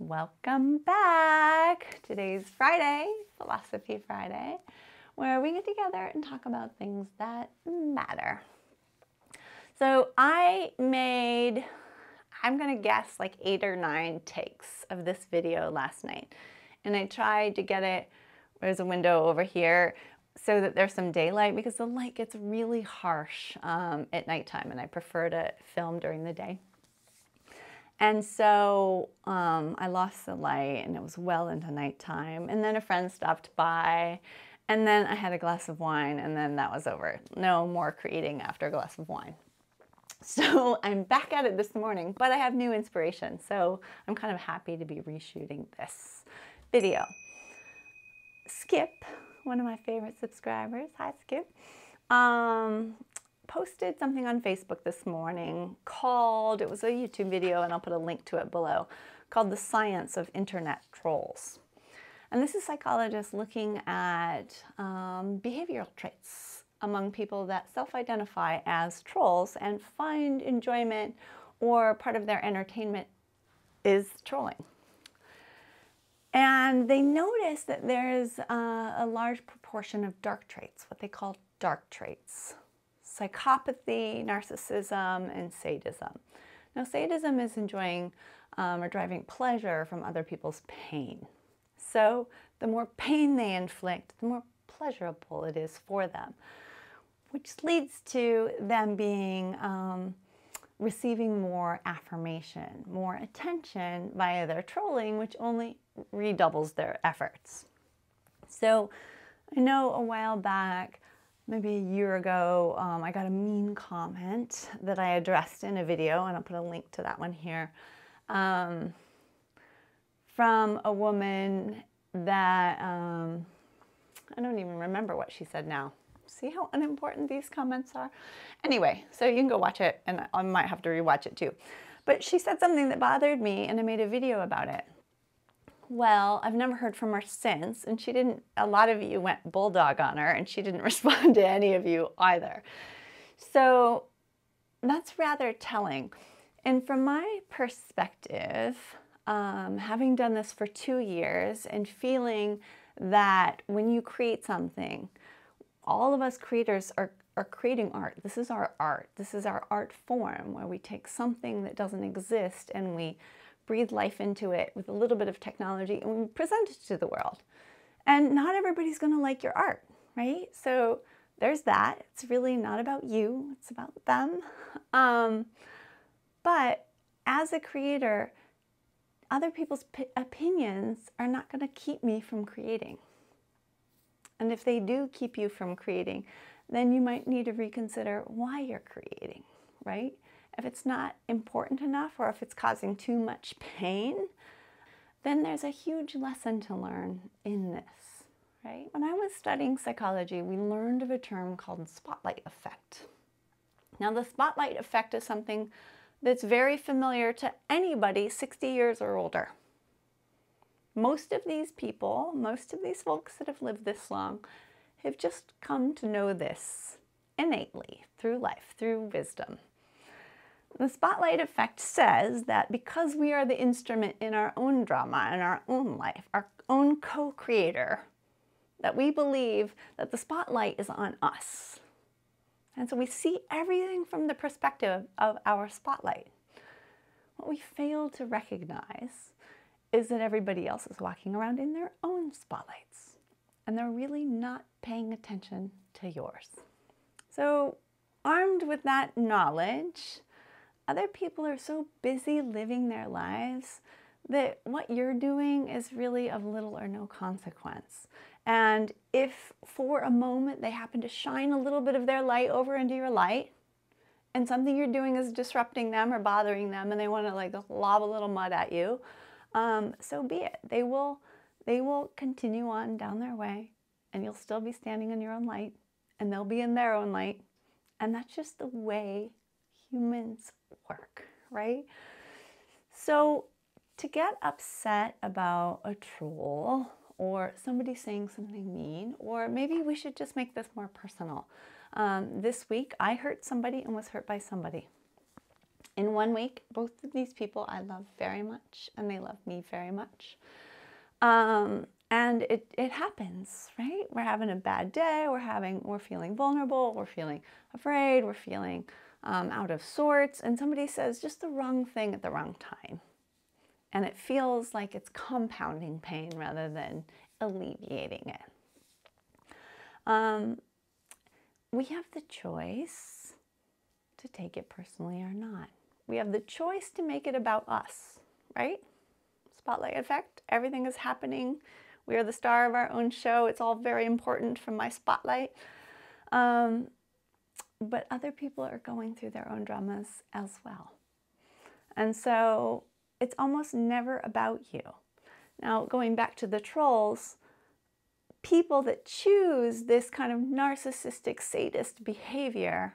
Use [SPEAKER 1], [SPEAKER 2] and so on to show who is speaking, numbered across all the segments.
[SPEAKER 1] Welcome back. Today's Friday, Philosophy Friday, where we get together and talk about things that matter. So I'm gonna guess like 8 or 9 takes of this video last night. And I tried to get it, there's a window over here, so that there's some daylight because the light gets really harsh at nighttime and I prefer to film during the day. And so I lost the light and it was well into nighttime, and then a friend stopped by and then I had a glass of wine and then that was over. No more creating after a glass of wine. So I'm back at it this morning, but I have new inspiration. So I'm kind of happy to be reshooting this video. Skip, one of my favorite subscribers, hi Skip, posted something on Facebook this morning called, it was a YouTube video and I'll put a link to it below, called The Science of Internet Trolls. And this is psychologists looking at behavioral traits among people that self-identify as trolls and find enjoyment or part of their entertainment is trolling. And they notice that there's a large proportion of dark traits, what they call dark traits. Psychopathy, narcissism, and sadism. Now, sadism is enjoying or driving pleasure from other people's pain. So the more pain they inflict, the more pleasurable it is for them, which leads to them being receiving more affirmation, more attention via their trolling, which only redoubles their efforts. So I know a while back, maybe a year ago, I got a mean comment that I addressed in a video, and I'll put a link to that one here, from a woman that, I don't even remember what she said now. See how unimportant these comments are? Anyway, so you can go watch it, and I might have to rewatch it too. But she said something that bothered me, and I made a video about it. Well, I've never heard from her since, and she didn't, a lot of you went bulldog on her, and she didn't respond to any of you either. So that's rather telling. And from my perspective, having done this for 2 years and feeling that when you create something, all of us creators are creating art. This is our art. This is our art form where we take something that doesn't exist and we breathe life into it with a little bit of technology and we present it to the world. And not everybody's going to like your art, right? So there's that. It's really not about you. It's about them. But as a creator, other people's opinions are not going to keep me from creating. And if they do keep you from creating, then you might need to reconsider why you're creating, right? If it's not important enough or if it's causing too much pain, then there's a huge lesson to learn in this, right? When I was studying psychology, we learned of a term called spotlight effect. Now, the spotlight effect is something that's very familiar to anybody 60 years or older. Most of these people, most of these folks that have lived this long have just come to know this innately through life, through wisdom. The spotlight effect says that because we are the instrument in our own drama, in our own life, our own co-creator, that we believe that the spotlight is on us. And so we see everything from the perspective of our spotlight. What we fail to recognize is that everybody else is walking around in their own spotlights, and they're really not paying attention to yours. So armed with that knowledge, other people are so busy living their lives that what you're doing is really of little or no consequence. And if for a moment they happen to shine a little bit of their light over into your light, and something you're doing is disrupting them or bothering them, and they want to like lob a little mud at you, so be it. They will continue on down their way, and you'll still be standing in your own light, and they'll be in their own light. And that's just the way humans work, right? So to get upset about a troll or somebody saying something mean, or maybe we should just make this more personal. This week, I hurt somebody and was hurt by somebody. In 1 week, both of these people I love very much, and they love me very much. And it happens, right? We're having a bad day, we're feeling vulnerable, we're feeling afraid, we're feeling out of sorts, and somebody says just the wrong thing at the wrong time. And it feels like it's compounding pain rather than alleviating it. We have the choice to take it personally or not. We have the choice to make it about us, right? Spotlight effect, everything is happening. We are the star of our own show. It's all very important from my spotlight. But other people are going through their own dramas as well. And so it's almost never about you. Now, going back to the trolls, people that choose this kind of narcissistic sadist behavior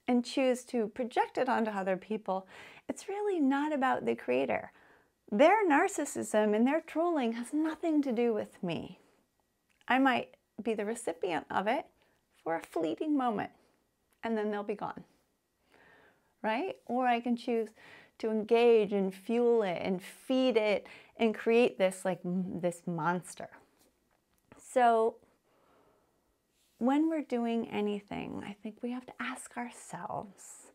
[SPEAKER 1] and choose to project it onto other people, it's really not about the creator. Their narcissism and their trolling has nothing to do with me. I might be the recipient of it for a fleeting moment, and then they'll be gone, right? Or I can choose to engage and fuel it and feed it and create this this monster. So when we're doing anything, I think we have to ask ourselves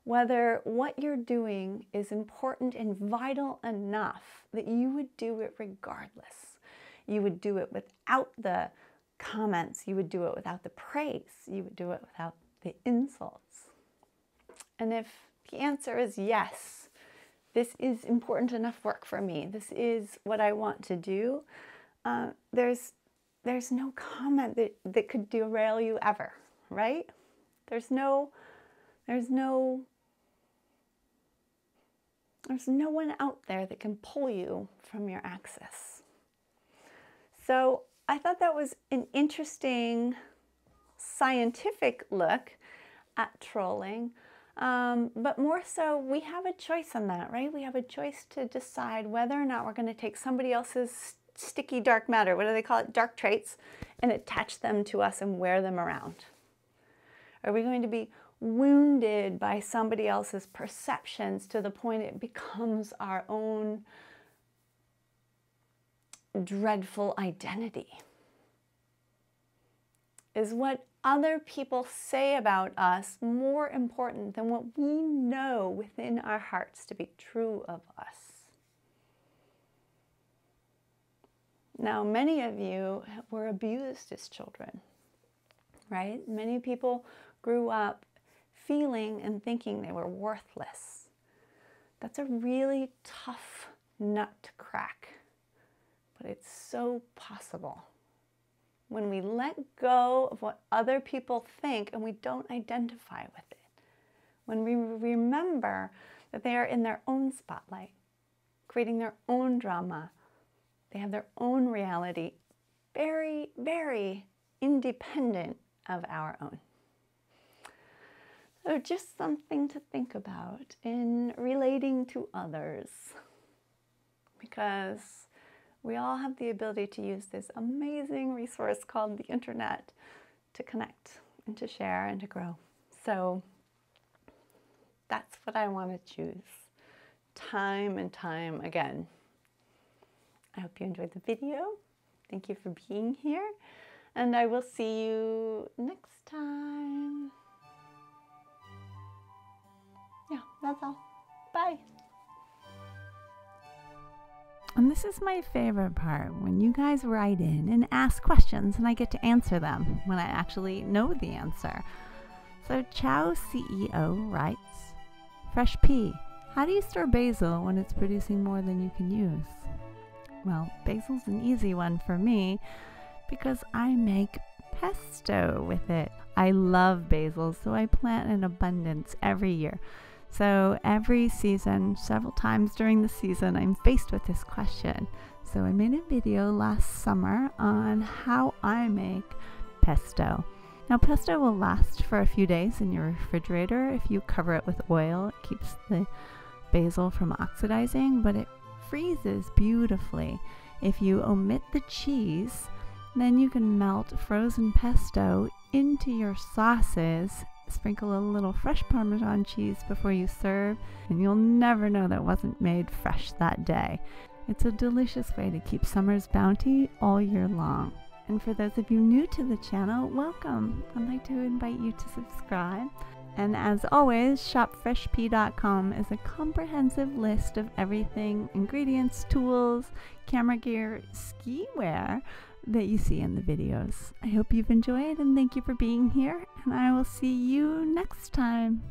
[SPEAKER 1] whether what you're doing is important and vital enough that you would do it regardless. You would do it without the comments. You would do it without the praise. You would do it without the insults. And if the answer is yes, this is important enough work for me, this is what I want to do, there's no comment that could derail you ever, right? There's no one out there that can pull you from your axis. So I thought that was an interesting scientific look at trolling, but more so we have a choice on that, right? We have a choice to decide whether or not we're going to take somebody else's sticky dark matter, what do they call it, dark traits, and attach them to us and wear them around. Are we going to be wounded by somebody else's perceptions to the point it becomes our own dreadful identity? Is what other people say about us more important than what we know within our hearts to be true of us? Now, many of you were abused as children, right? Many people grew up feeling and thinking they were worthless. That's a really tough nut to crack, but it's so possible. When we let go of what other people think and we don't identify with it, when we remember that they are in their own spotlight, creating their own drama, they have their own reality, very, very independent of our own. So just something to think about in relating to others, because we all have the ability to use this amazing resource called the internet to connect and to share and to grow. So that's what I want to choose time and time again. I hope you enjoyed the video. Thank you for being here, and I will see you next time. Yeah, that's all. Bye. And this is my favorite part, when you guys write in and ask questions and I get to answer them when I actually know the answer. So Chow CEO writes, Fresh Pea, how do you store basil when it's producing more than you can use? Well, basil's an easy one for me because I make pesto with it. I love basil, so I plant in abundance every year. So every season, several times during the season, I'm faced with this question. So I made a video last summer on how I make pesto. Now pesto will last for a few days in your refrigerator. If you cover it with oil, it keeps the basil from oxidizing, but it freezes beautifully. If you omit the cheese, then you can melt frozen pesto into your sauces
[SPEAKER 2] Sprinkle a little fresh Parmesan cheese before you serve, and you'll never know that it wasn't made fresh that day. It's a delicious way to keep summer's bounty all year long. And for those of you new to the channel, welcome. I'd like to invite you to subscribe. And as always, shopfreshpea.com is a comprehensive list of everything, ingredients, tools, camera gear, ski wear that you see in the videos. I hope you've enjoyed, and thank you for being here, and I will see you next time.